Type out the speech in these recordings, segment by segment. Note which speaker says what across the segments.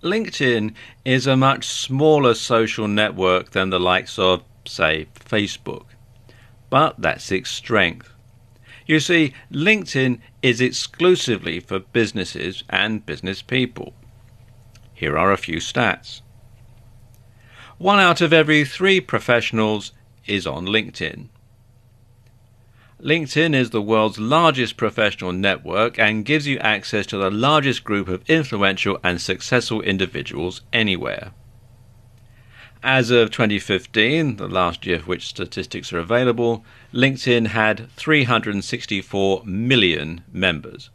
Speaker 1: LinkedIn is a much smaller social network than the likes of, say, Facebook. But that's its strength. You see, LinkedIn is exclusively for businesses and business people. Here are a few stats. 1 out of every 3 professionals is on LinkedIn. LinkedIn is the world's largest professional network and gives you access to the largest group of influential and successful individuals anywhere. As of 2015, the last year for which statistics are available, LinkedIn had 364 million members.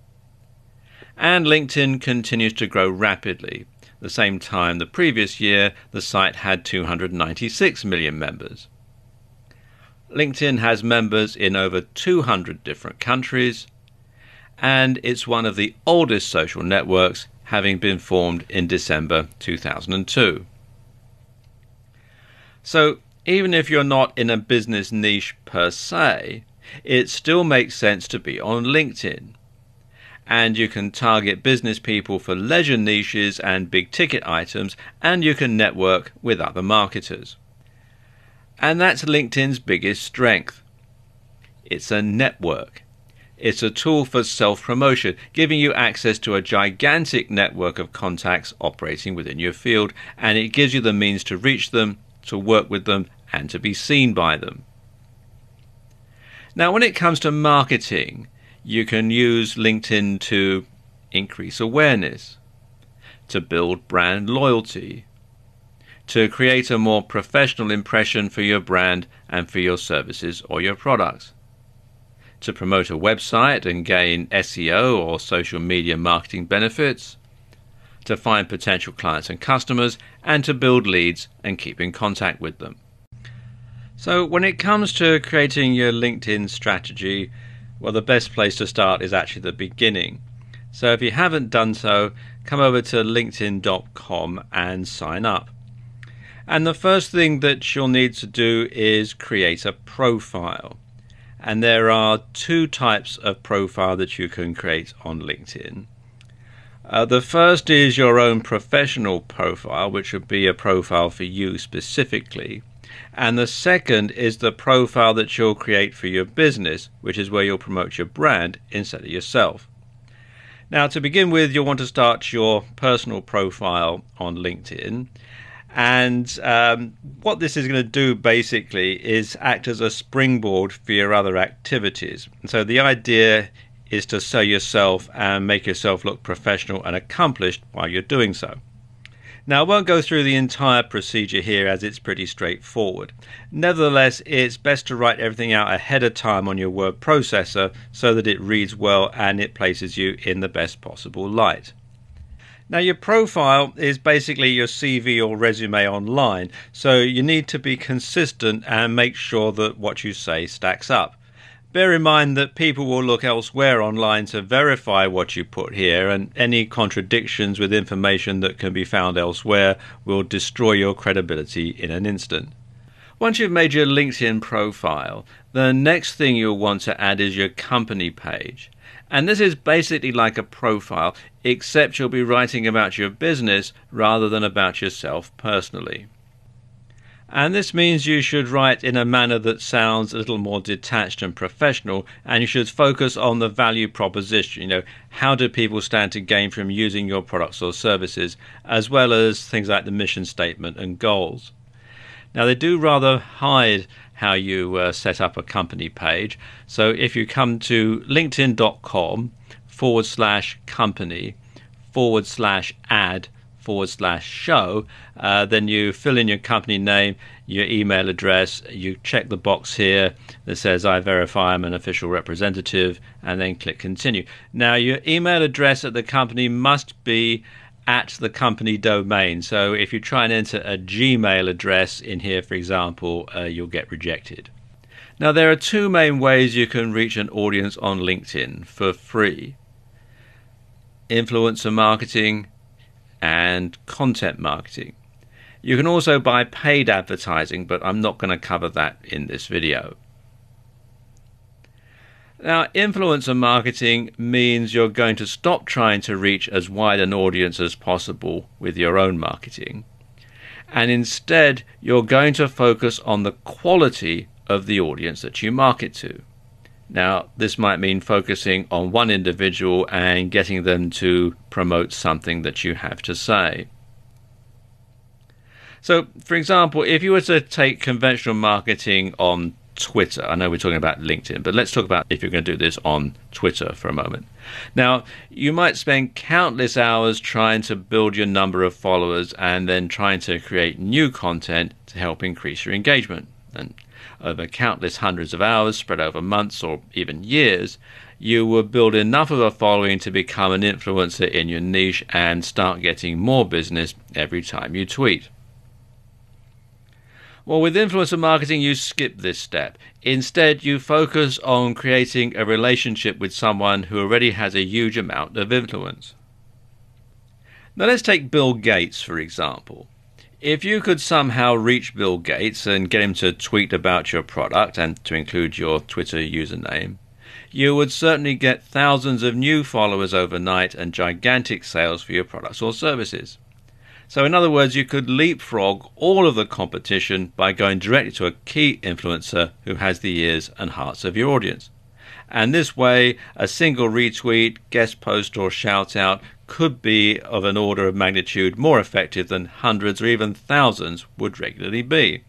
Speaker 1: And LinkedIn continues to grow rapidly. At the same time the previous year, the site had 296 million members. LinkedIn has members in over 200 different countries, and it's one of the oldest social networks, having been formed in December 2002. So even if you're not in a business niche per se, it still makes sense to be on LinkedIn. And you can target business people for leisure niches and big ticket items, and you can network with other marketers. And that's LinkedIn's biggest strength. It's a network. It's a tool for self-promotion, giving you access to a gigantic network of contacts operating within your field, and it gives you the means to reach them, to work with them, and to be seen by them. Now, when it comes to marketing, you can use LinkedIn to increase awareness, to build brand loyalty, to create a more professional impression for your brand and for your services or your products, to promote a website and gain SEO or social media marketing benefits, to find potential clients and customers, and to build leads and keep in contact with them. So when it comes to creating your LinkedIn strategy, well, the best place to start is actually the beginning. So if you haven't done so, come over to linkedin.com and sign up. And the first thing that you'll need to do is create a profile. And there are 2 types of profile that you can create on LinkedIn. The first is your own professional profile, which would be a profile for you specifically. And the second is the profile that you'll create for your business, which is where you'll promote your brand instead of yourself. Now, to begin with, you'll want to start your personal profile on LinkedIn. And what this is going to do basically is act as a springboard for your other activities. And so the idea is to sell yourself and make yourself look professional and accomplished while you're doing so. Now, I won't go through the entire procedure here as it's pretty straightforward. Nevertheless, it's best to write everything out ahead of time on your word processor so that it reads well and it places you in the best possible light. Now, your profile is basically your CV or resume online, so you need to be consistent and make sure that what you say stacks up. Bear in mind that people will look elsewhere online to verify what you put here, and any contradictions with information that can be found elsewhere will destroy your credibility in an instant. Once you've made your LinkedIn profile, the next thing you'll want to add is your company page. And this is basically like a profile, except you'll be writing about your business rather than about yourself personally. And this means you should write in a manner that sounds a little more detached and professional, and you should focus on the value proposition. How do people stand to gain from using your products or services, as well as things like the mission statement and goals. Now, they do rather hide how you set up a company page. So if you come to linkedin.com/company/add/show, then you fill in your company name, your email address, you check the box here that says I verify I'm an official representative, and then click continue. Now, your email address at the company must be at the company domain. So if you try and enter a Gmail address in here, for example, you'll get rejected. Now, there are 2 main ways you can reach an audience on LinkedIn for free: influencer marketing and content marketing. You can also buy paid advertising, but I'm not going to cover that in this video. Now, influencer marketing means you're going to stop trying to reach as wide an audience as possible with your own marketing, and instead you're going to focus on the quality of the audience that you market to. Now, this might mean focusing on one individual and getting them to promote something that you have to say. So, for example, if you were to take conventional marketing on Twitter, I know we're talking about LinkedIn, but let's talk about if you're going to do this on Twitter for a moment. Now, you might spend countless hours trying to build your number of followers and then trying to create new content to help increase your engagement. And over countless hundreds of hours spread over months or even years, you will build enough of a following to become an influencer in your niche and start getting more business every time you tweet. Well, with influencer marketing, you skip this step. Instead, you focus on creating a relationship with someone who already has a huge amount of influence. Now, let's take Bill Gates, for example. If you could somehow reach Bill Gates and get him to tweet about your product and to include your Twitter username, you would certainly get thousands of new followers overnight and gigantic sales for your products or services. So in other words, you could leapfrog all of the competition by going directly to a key influencer who has the ears and hearts of your audience. And this way, a single retweet, guest post or shout out could be of an order of magnitude more effective than hundreds or even thousands would regularly be.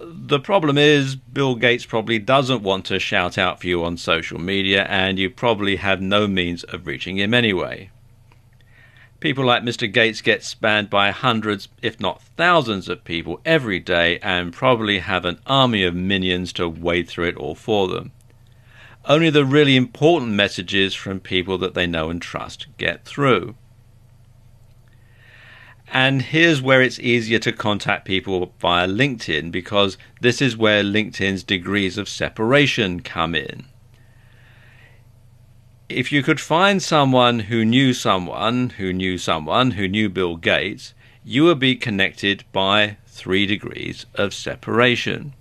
Speaker 1: The problem is Bill Gates probably doesn't want to shout out for you on social media, and you probably have no means of reaching him anyway. People like Mr. Gates get spammed by hundreds, if not thousands of people every day and probably have an army of minions to wade through it all for them. Only the really important messages from people that they know and trust get through. And here's where it's easier to contact people via LinkedIn, because this is where LinkedIn's degrees of separation come in. If you could find someone who knew someone who knew someone who knew Bill Gates, you would be connected by 3 degrees of separation.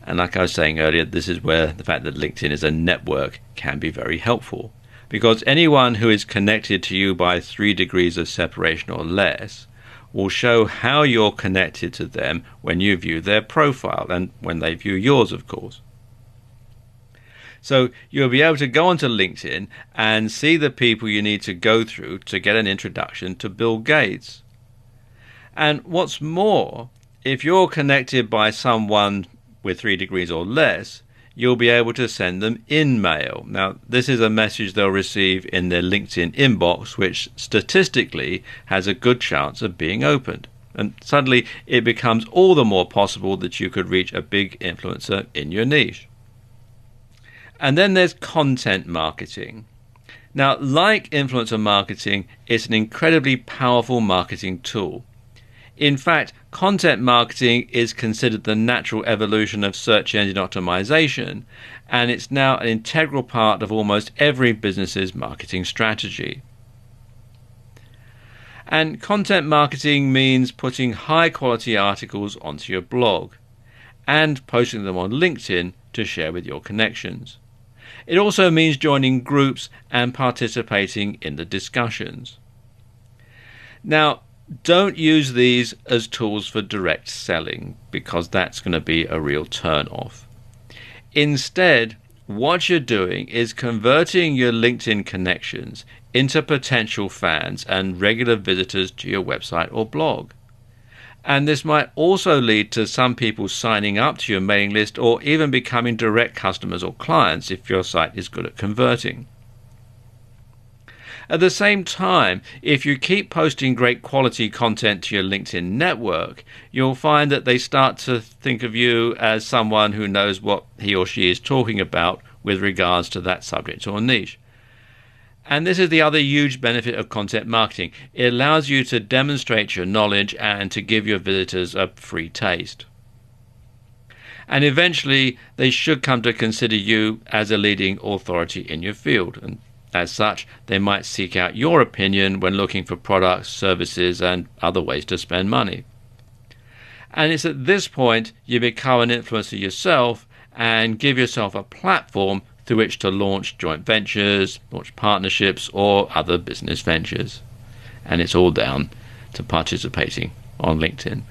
Speaker 1: And like I was saying earlier, this is where the fact that LinkedIn is a network can be very helpful, because anyone who is connected to you by 3 degrees of separation or less will show how you're connected to them when you view their profile and when they view yours, of course. So you'll be able to go onto LinkedIn and see the people you need to go through to get an introduction to Bill Gates. And what's more, if you're connected by someone with 3 degrees or less, you'll be able to send them in-mail. Now, this is a message they'll receive in their LinkedIn inbox, which statistically has a good chance of being opened. And suddenly it becomes all the more possible that you could reach a big influencer in your niche. And then there's content marketing. Now, like influencer marketing, it's an incredibly powerful marketing tool. In fact, content marketing is considered the natural evolution of search engine optimization, and it's now an integral part of almost every business's marketing strategy. And content marketing means putting high-quality articles onto your blog and posting them on LinkedIn to share with your connections. It also means joining groups and participating in the discussions. Now, don't use these as tools for direct selling, because that's going to be a real turn-off. Instead, what you're doing is converting your LinkedIn connections into potential fans and regular visitors to your website or blog. And this might also lead to some people signing up to your mailing list or even becoming direct customers or clients if your site is good at converting. At the same time, if you keep posting great quality content to your LinkedIn network, you'll find that they start to think of you as someone who knows what he or she is talking about with regards to that subject or niche. And this is the other huge benefit of content marketing. It allows you to demonstrate your knowledge and to give your visitors a free taste. And eventually, they should come to consider you as a leading authority in your field. And as such, they might seek out your opinion when looking for products, services, and other ways to spend money. And it's at this point you become an influencer yourself, and give yourself a platform through which to launch joint ventures, launch partnerships, or other business ventures. And it's all down to participating on LinkedIn.